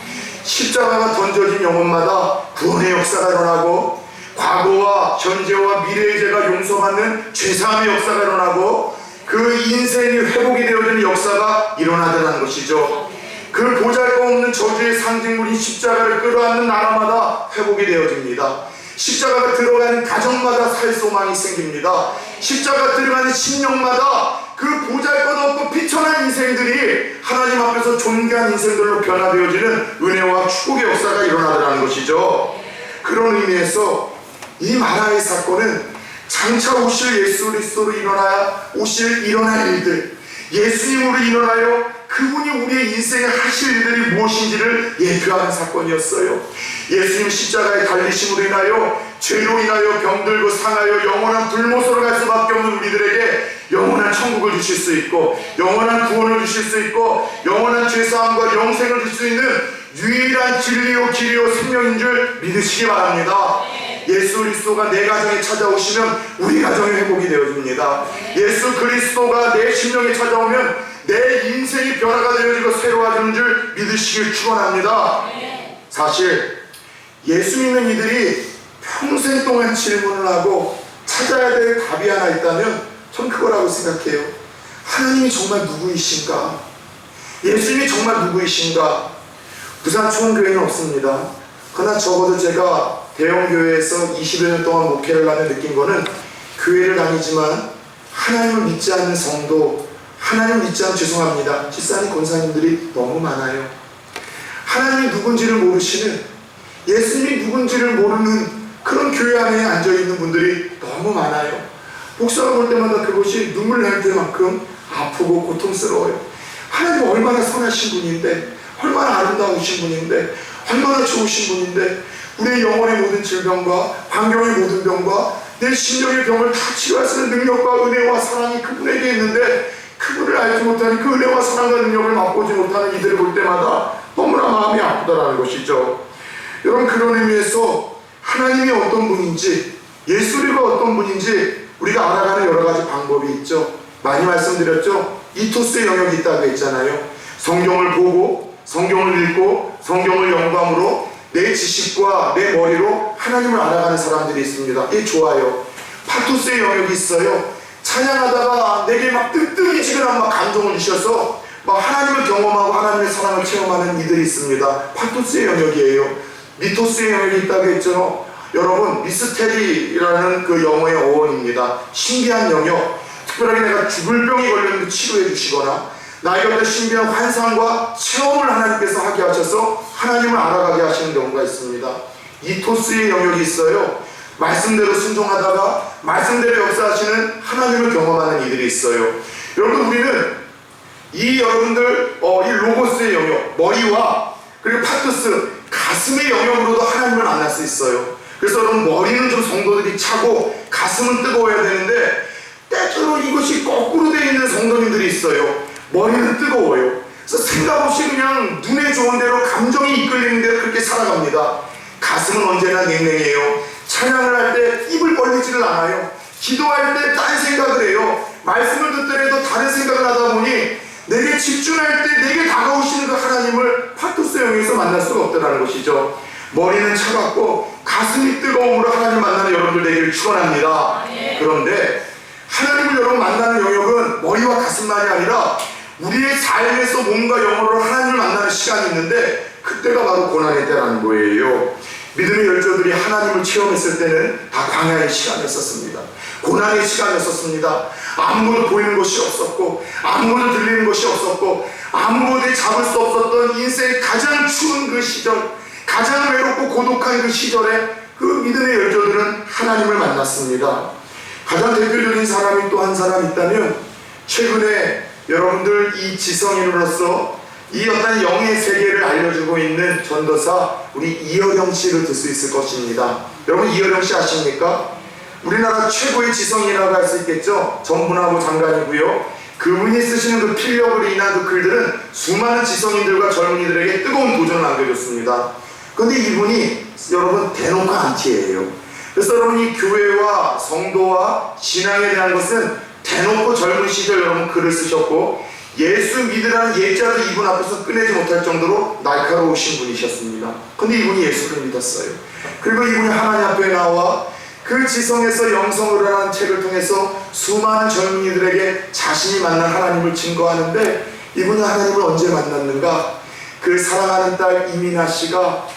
십자가가 던져진 영혼마다 구원의 역사가 일어나고 과거와 현재와 미래의 죄가 용서받는 죄사함의 역사가 일어나고 그 인생이 회복이 되어지는 역사가 일어나더라는 것이죠. 그 보잘것없는 저주의 상징물인 십자가를 끌어안는 나라마다 회복이 되어집니다. 십자가가 들어가는 가정마다 살 소망이 생깁니다. 십자가 들어가는 심령마다 그 보잘것없고 비천한 인생들이 하나님 앞에서 존귀한 인생들로 변화되어지는 은혜와 축복의 역사가 일어나더라는 것이죠. 그런 의미에서 이 마라의 사건은 장차 오실 예수 그리스도로 일어날 일들, 예수님으로 일어나요 그분이 우리의 인생에 하실 일들이 무엇인지를 예표하는 사건이었어요. 예수님 십자가에 달리심으로 인하여 죄로 인하여 병들고 상하여 영원한 불못으로 갈 수밖에 없는 우리들에게 영원한 천국을 주실 수 있고 영원한 구원을 주실 수 있고 영원한 죄사함과 영생을 줄 수 있는 유일한 진리요 길이요 생명인 줄 믿으시기 바랍니다. 예수 그리스도가 내 가정에 찾아오시면 우리 가정이 회복이 되어집니다. 예수 그리스도가 내 심령에 찾아오면 내 인생이 변화가 되어지고 새로워지는 줄 믿으시길 축원합니다. 사실 예수 믿는 이들이 평생 동안 질문을 하고 찾아야 될 답이 하나 있다면 전 그거라고 생각해요. 하나님이 정말 누구이신가? 예수님이 정말 누구이신가? 부산 초원교회는 없습니다. 그러나 적어도 제가 대형교회에서 20여 년 동안 목회를 하며 느낀 거는 교회를 다니지만 하나님을 믿지 않는 성도, 하나님을 믿지 않는, 죄송합니다, 집사님 권사님들이 너무 많아요. 하나님이 누군지를 모르시는, 예수님이 누군지를 모르는 그런 교회 안에 앉아있는 분들이 너무 많아요. 목사가 볼 때마다 그것이 눈물 날 때만큼 아프고 고통스러워요. 하나님 얼마나 선하신 분인데, 얼마나 아름다우신 분인데, 얼마나 좋으신 분인데, 우리의 영혼의 모든 질병과 환경의 모든 병과 내 심령의 병을 다 치유하시는 능력과 은혜와 사랑이 그분에게 있는데 그분을 알지 못하니 그 은혜와 사랑과 능력을 맛보지 못하는 이들을 볼 때마다 너무나 마음이 아프다라는 것이죠. 여러분, 그런 의미에서 하나님이 어떤 분인지, 예수리가 어떤 분인지 우리가 알아가는 여러 가지 방법이 있죠. 많이 말씀드렸죠. 이토스의 영역이 있다고 했잖아요. 성경을 보고, 성경을 읽고, 성경을 연구함으로 내 지식과 내 머리로 하나님을 알아가는 사람들이 있습니다. 이게 좋아요. 파토스의 영역이 있어요. 찬양하다가 내게 막 뜨뜻미지근한 막 감동을 주셔서 막 하나님을 경험하고 하나님의 사랑을 체험하는 이들이 있습니다. 파토스의 영역이에요. 미토스의 영역이 있다고 했죠. 여러분, 미스테리라는 그 영어의 어원입니다. 신비한 영역. 특별하게 내가 죽을 병이 걸렸는데 치료해 주시거나 나에게 어떤 신비한 환상과 체험을 하나님께서 하게 하셔서 하나님을 알아가게 하시는 경우가 있습니다. 이토스의 영역이 있어요. 말씀대로 순종하다가 말씀대로 역사하시는 하나님을 경험하는 이들이 있어요. 여러분, 우리는 이 여러분들 이 로고스의 영역, 머리와 그리고 파토스, 가슴의 영역으로도 하나님을 만날 수 있어요. 그래서 여러분, 머리는 좀 성도들이 차고 가슴은 뜨거워야 되는데 때때로 이것이 거꾸로 되어 있는 성도님들이 있어요. 머리는 뜨거워요. 그래서 생각 없이 그냥 눈에 좋은 대로 감정이 이끌리는 대로 그렇게 살아갑니다. 가슴은 언제나 냉랭해요. 찬양을 할 때 입을 벌리지를 않아요. 기도할 때 딴 생각을 해요. 말씀을 듣더라도 다른 생각을 하다 보니 내게 집중할 때 내게 다가오시는 그 하나님을 파토스 영역에서 만날 수가 없다는 것이죠. 머리는 차갑고 가슴이 뜨거움으로 하나님 만나는 여러분들 되기를 축원합니다. 그런데 하나님을 여러분 만나는 영역은 머리와 가슴만이 아니라 우리의 삶에서 몸과 영혼으로 하나님을 만나는 시간이 있는데 그때가 바로 고난의 때라는 거예요. 믿음의 열조들이 하나님을 체험했을 때는 다 광야의 시간이었습니다. 고난의 시간이었습니다. 아무것도 보이는 것이 없었고 아무것도 들리는 것이 없었고 아무것도 잡을 수 없었던 인생의 가장 추운 그 시절, 가장 외롭고 고독한 그 시절에 그 믿음의 열조들은 하나님을 만났습니다. 가장 대표적인 사람이 또 한 사람 있다면 최근에 여러분들 이 지성인으로서 이 어떤 영의 세계를 알려주고 있는 전도사 우리 이어령 씨를 들 수 있을 것입니다. 여러분, 이어령 씨 아십니까? 우리나라 최고의 지성인이라고 할 수 있겠죠. 전문하고 장관이고요. 그분이 쓰시는 그 필력으로 인한 그 글들은 수많은 지성인들과 젊은이들에게 뜨거운 도전을 안겨줬습니다. 그런데 이분이 여러분 대놓고 안티예요. 그래서 여러분, 이 교회와 성도와 신앙에 대한 것은 대놓고 젊은 시절 여러분 글을 쓰셨고 예수 믿으라는 예자도 이분 앞에서 꺼내지 못할 정도로 날카로우신 분이셨습니다. 근데 이분이 예수를 믿었어요. 그리고 이분이 하나님 앞에 나와 그 지성에서 영성을 하는 책을 통해서 수많은 젊은이들에게 자신이 만난 하나님을 증거하는데 이분이 하나님을 언제 만났는가? 그 사랑하는 딸 이민아 씨가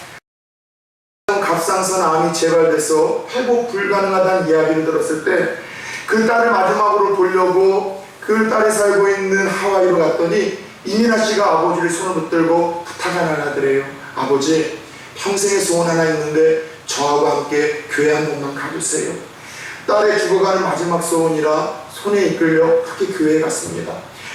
갑상선 암이 재발돼서 회복 불가능하다는 이야기를 들었을 때 그 딸을 마지막으로 보려고 그 딸이 살고 있는 하와이로 갔더니 이민아 씨가 아버지를 손을 붙들고 부탁 하나 하더래요. 아버지, 평생의 소원 하나 있는데 저하고 함께 교회 한 번만 가주세요. 딸의 죽어가는 마지막 소원이라 손에 이끌려 그렇게 교회에 갔습니다.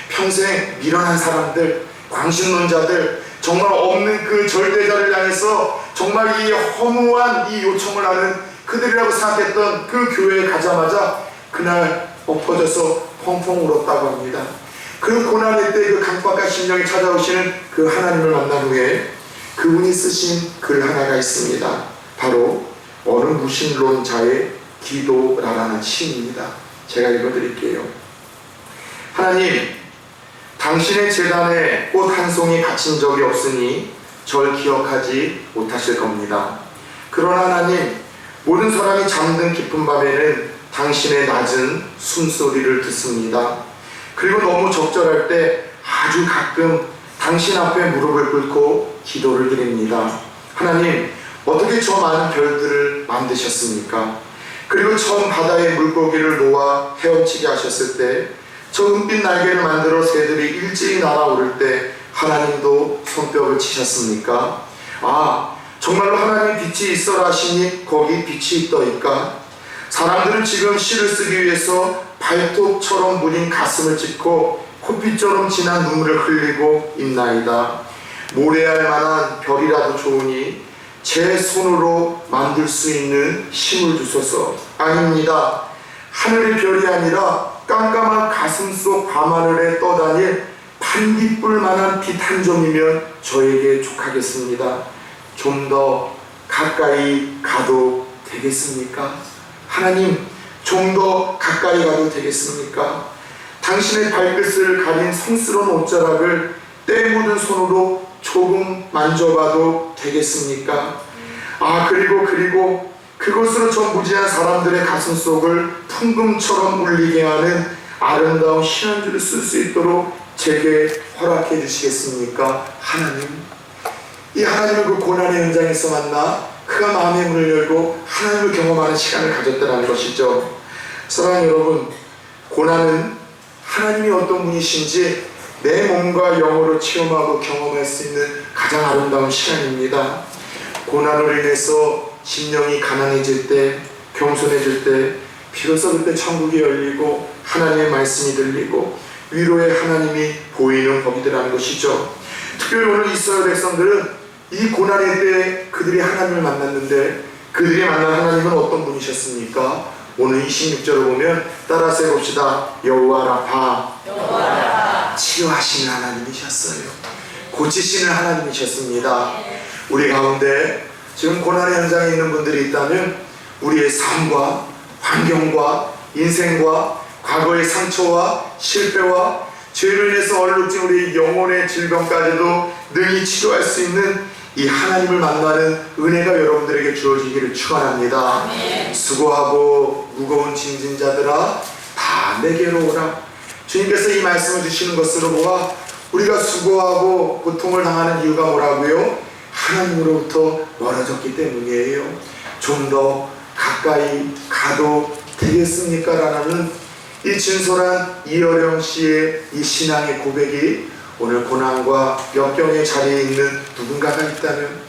평생 미련한 사람들, 광신론자들, 정말 없는 그 절대자를 향해서 정말 이 허무한 이 요청을 하는 그들이라고 생각했던 그 교회에 가자마자 그날 엎어져서 펑펑 울었다고 합니다. 그 고난의 때 그 강박한 심령이 찾아오시는 그 하나님을 만난 후에 그분이 쓰신 글 하나가 있습니다. 바로 어느 무신론자의 기도라라는 시입니다. 제가 읽어드릴게요. 하나님, 당신의 제단에 꽃 한 송이 바친 적이 없으니 절 기억하지 못하실 겁니다. 그러나 하나님, 모든 사람이 잠든 깊은 밤에는 당신의 낮은 숨소리를 듣습니다. 그리고 너무 적절할 때 아주 가끔 당신 앞에 무릎을 꿇고 기도를 드립니다. 하나님, 어떻게 저 많은 별들을 만드셨습니까? 그리고 처음 바다에 물고기를 놓아 헤엄치게 하셨을 때, 저 은빛 날개를 만들어 새들이 일제히 날아오를 때 하나님도 손뼉을 치셨습니까? 아, 정말로 하나님 빛이 있어라 하시니 거기 빛이 있더이까? 사람들은 지금 시를 쓰기 위해서 발톱처럼 무린 가슴을 찢고 코피처럼 진한 눈물을 흘리고 있나이다. 모래알 만한 별이라도 좋으니 제 손으로 만들 수 있는 힘을 주소서. 아닙니다. 하늘의 별이 아니라 깜깜한 가슴속 밤하늘에 떠다닐 반딧불만한 빛 한 점이면 저에게 족하겠습니다. 좀 더 가까이 가도 되겠습니까? 하나님, 좀 더 가까이 가도 되겠습니까? 당신의 발끝을 가린 성스러운 옷자락을 때 묻은 손으로 조금 만져봐도 되겠습니까? 아, 그리고 그것으로 저 무지한 사람들의 가슴속을 풍금처럼 울리게 하는 아름다운 신한주를 쓸 수 있도록 제게 허락해 주시겠습니까? 하나님, 이 하나님을 그 고난의 현장에서 만나 그가 마음의 문을 열고 하나님을 경험하는 시간을 가졌다는 것이죠. 사랑하는 여러분, 고난은 하나님이 어떤 분이신지 내 몸과 영으로 체험하고 경험할 수 있는 가장 아름다운 시간입니다. 고난으로 인해서 심령이 가난해질 때, 겸손해질 때 비로소 그때 천국이 열리고 하나님의 말씀이 들리고 위로의 하나님이 보이는 법이라는 것이죠. 특별히 오늘 이스라엘 백성들은 이 고난의 때에 그들이 하나님을 만났는데 그들이 만난 하나님은 어떤 분이셨습니까? 오늘 26절을 보면 따라서 해봅시다. 여호와 라파, 치유하시는 하나님이셨어요. 고치시는 하나님이셨습니다. 우리 가운데 지금 고난의 현장에 있는 분들이 있다면 우리의 삶과 환경과 인생과 과거의 상처와 실패와 죄로 인해서 얼룩진 우리 영혼의 질병까지도 능히 치료할 수 있는 이 하나님을 만나는 은혜가 여러분들에게 주어지기를 축원합니다. 수고하고 무거운 짐진 자들아 다 내게로 오라. 주님께서 이 말씀을 주시는 것으로 보아 우리가 수고하고 고통을 당하는 이유가 뭐라고요? 하나님으로부터 멀어졌기 때문이에요. 좀 더 가까이 가도 되겠습니까? 라는 이 진솔한 이어령 씨의 이 신앙의 고백이 오늘 고난과 역경의 자리에 있는 누군가가 있다면,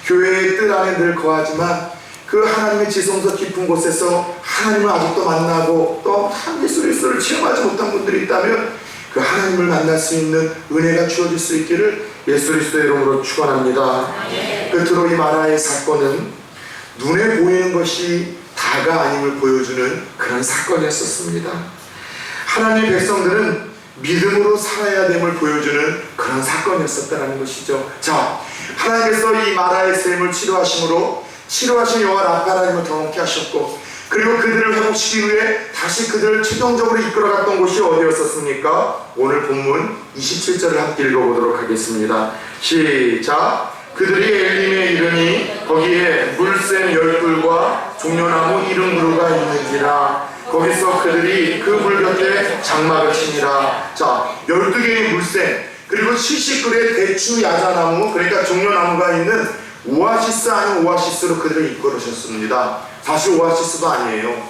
교회의 뜰 안에 늘 거하지만 그 하나님의 지성소 깊은 곳에서 하나님을 아직도 만나고 또 예수를 체험하지 못한 분들이 있다면 그 하나님을 만날 수 있는 은혜가 주어질 수 있기를 예수 그리스도의 이름으로 축원합니다. 끝으로 이 마라의 사건은 눈에 보이는 것이 다가 아님을 보여주는 그런 사건이었습니다. 하나님의 백성들은 믿음으로 살아야 됨을 보여주는 그런 사건이었었다는 것이죠. 자, 하나님께서 이 마라의 셈을 치료하신 여호와 라파 하나님을 경험케 하셨고, 그리고 그들을 회복시키기 위해 다시 그들을 최종적으로 이끌어갔던 곳이 어디였었습니까? 오늘 본문 27절을 함께 읽어보도록 하겠습니다. 시작! 그들이 엘림에 이르니 거기에 물샘 10뿔과 종려나무 70그루가 있는지라. 거기서 그들이 그 물 곁에 장막을 치니라. 자, 12개의 물샘, 그리고 70그루의 대추 야자나무, 그러니까 종려나무가 있는 오아시스 아닌 오아시스로 그들을 이끌으셨습니다. 사실 오아시스도 아니에요.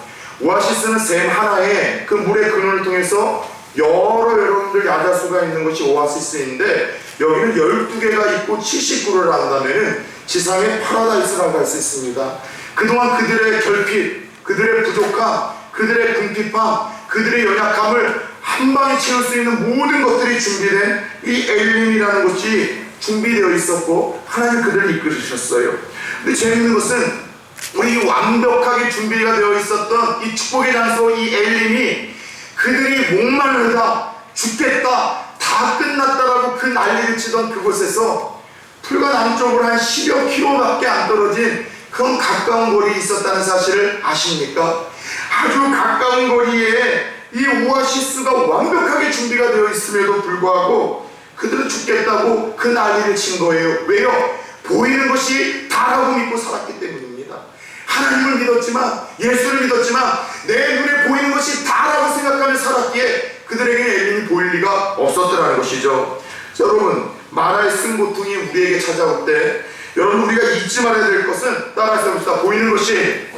오아시스는 샘 하나에 그 물의 근원을 통해서 여러분들 야자수가 있는 것이 오아시스인데, 여기는 12개가 있고 70그루를 한다면 지상의 파라다이스라고 할 수 있습니다. 그동안 그들의 결핍, 그들의 부족함, 그들의 궁핍함, 그들의 연약함을 한방에 채울 수 있는 모든 것들이 준비된 이 엘림이라는 곳이 준비되어 있었고 하나님 그들을 이끌으셨어요. 근데 재밌는 것은 우리 완벽하게 준비가 되어 있었던 이 축복의 장소 이 엘림이 그들이 목마르다, 죽겠다, 다 끝났다라고 그 난리를 치던 그곳에서 불과 남쪽으로 한 10여 킬로밖에 안 떨어진 그런 가까운 거리에 있었다는 사실을 아십니까? 아주 가까운 거리에 이 오아시스가 완벽하게 준비가 되어 있음에도 불구하고 그들은 죽겠다고 그 난리를 친 거예요. 왜요? 보이는 것이 다라고 믿고 살았기 때문입니다. 하나님을 믿었지만, 예수를 믿었지만 내 눈에 보이는 것이 다라고 생각하며 살았기에 그들에게는 엘림이 보일 리가 없었더라는 것이죠. 자, 여러분, 마라의 쓴고통이 우리에게 찾아올 때 여러분, 우리가 잊지 말아야 될 것은, 따라서 봅시다. 보이는 것이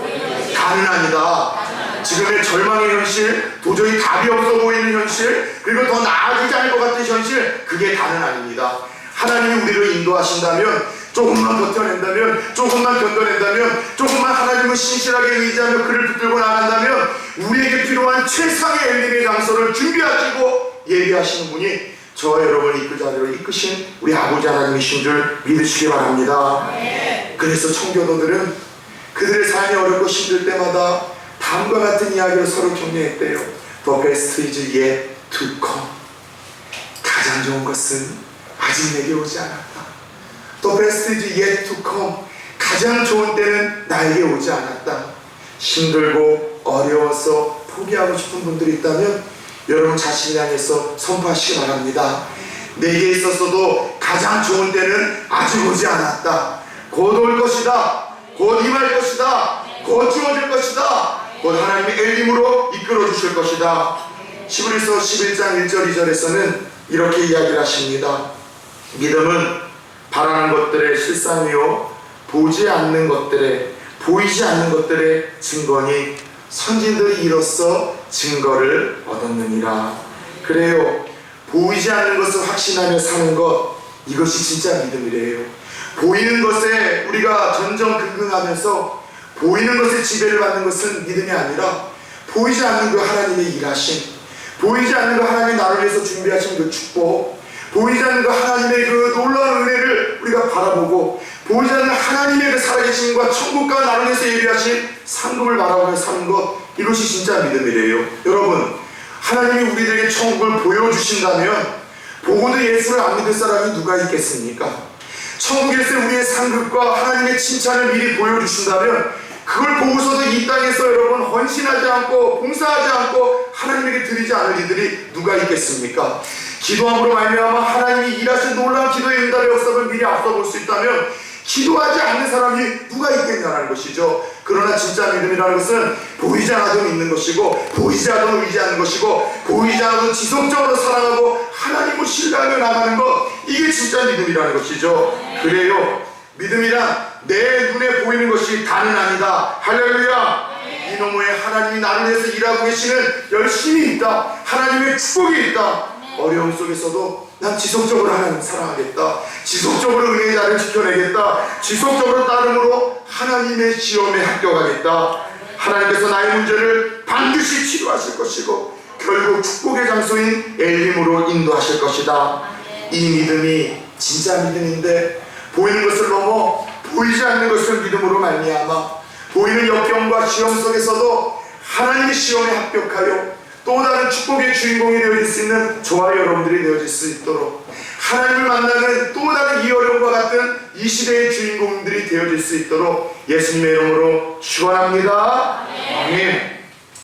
다는 아니다. 지금의 절망의 현실, 도저히 답이 없어 보이는 현실, 그리고 더 나아지지 않을 것 같은 현실, 그게 다는 아닙니다. 하나님이 우리를 인도하신다면, 조금만 버텨낸다면, 조금만 견뎌낸다면, 조금만 하나님을 신실하게 의지하며 그를 붙들고 나간다면 우리에게 필요한 최상의 엘림의 장소를 준비하시고 예비하시는 분이 저와 여러분을 이끌 자리로 이끄신 우리 아버지 하나님이신 줄 믿으시기 바랍니다. 그래서 청교도들은 그들의 삶이 어렵고 힘들 때마다 다음과 같은 이야기를 서로 격려했대요. The best is yet to come. 가장 좋은 것은 아직 내게 오지 않았다. The best is yet to come. 가장 좋은 때는 나에게 오지 않았다. 힘들고 어려워서 포기하고 싶은 분들이 있다면 여러분 자신을 향해서 선포하시기 바랍니다. 내게 있었어도 가장 좋은 때는 아직 오지 않았다. 곧 올 것이다. 곧 임할 것이다. 곧 주어질 것이다. 곧 하나님의 엘림으로 이끌어 주실 것이다. 히브리서 11장 1절 2절에서는 이렇게 이야기를 하십니다. 믿음은 바라는 것들의 실상이요 보이지 않는 것들의 증거니 선진들이 이로써 증거를 얻었느니라. 그래요. 보이지 않는 것을 확신하며 사는 것, 이것이 진짜 믿음이래요. 보이는 것에 우리가 전전긍긍하면서 보이는 것에 지배를 받는 것은 믿음이 아니라 보이지 않는 그 하나님의 일하심, 보이지 않는 그 하나님이 나를 위해서 준비하신 그 축복, 보이지 않는 그 하나님의 그 놀라운 은혜를 우리가 바라보고 보이지 않는 하나님의 그 살아계심과 천국과 나를 위해서 예비하신 상급을 바라보며 사는 것, 이것이 진짜 믿음이래요. 여러분, 하나님이 우리들에게 천국을 보여주신다면 보고도 예수를 안 믿을 사람이 누가 있겠습니까? 천국에서 우리의 상급과 하나님의 칭찬을 미리 보여주신다면 그걸 보고서도 이 땅에서 여러분 헌신하지 않고 봉사하지 않고 하나님에게 드리지 않을 이들이 누가 있겠습니까? 기도함으로 말미암아 하나님이 일하신 놀라운 기도의 응답의 역사를 미리 앞서 볼 수 있다면 기도하지 않는 사람이 누가 있겠냐는 것이죠. 그러나 진짜 믿음이라는 것은 보이지 않아도 믿는 것이고 보이지 않아도 의지하는 것이고 보이지 않아도 지속적으로 사랑하고 하나님을 신뢰하며 나가는 것, 이게 진짜 믿음이라는 것이죠. 그래요. 믿음이란 내 눈에 보이는 것이 다는 아니다. 할렐루야. 이놈의 하나님이 나를 위해서 일하고 계시는 열심이 있다. 하나님의 축복이 있다. 어려움 속에서도 난 지속적으로 하나님 사랑하겠다. 지속적으로 은혜의 자를 지켜내겠다. 지속적으로 따름으로 하나님의 시험에 합격하겠다. 하나님께서 나의 문제를 반드시 치료하실 것이고 결국 축복의 장소인 엘림으로 인도하실 것이다. 이 믿음이 진짜 믿음인데 보이는 것을 넘어 보이지 않는 것을 믿음으로 말미암아 보이는 역경과 시험 속에서도 하나님의 시험에 합격하여 또 다른 축복의 주인공이 되어질 수 있는 저와 여러분들이 되어질 수 있도록 하나님을 만나는 또 다른 이 어려움과 같은 이 시대의 주인공들이 되어질 수 있도록 예수님의 이름으로 축원합니다. 아멘.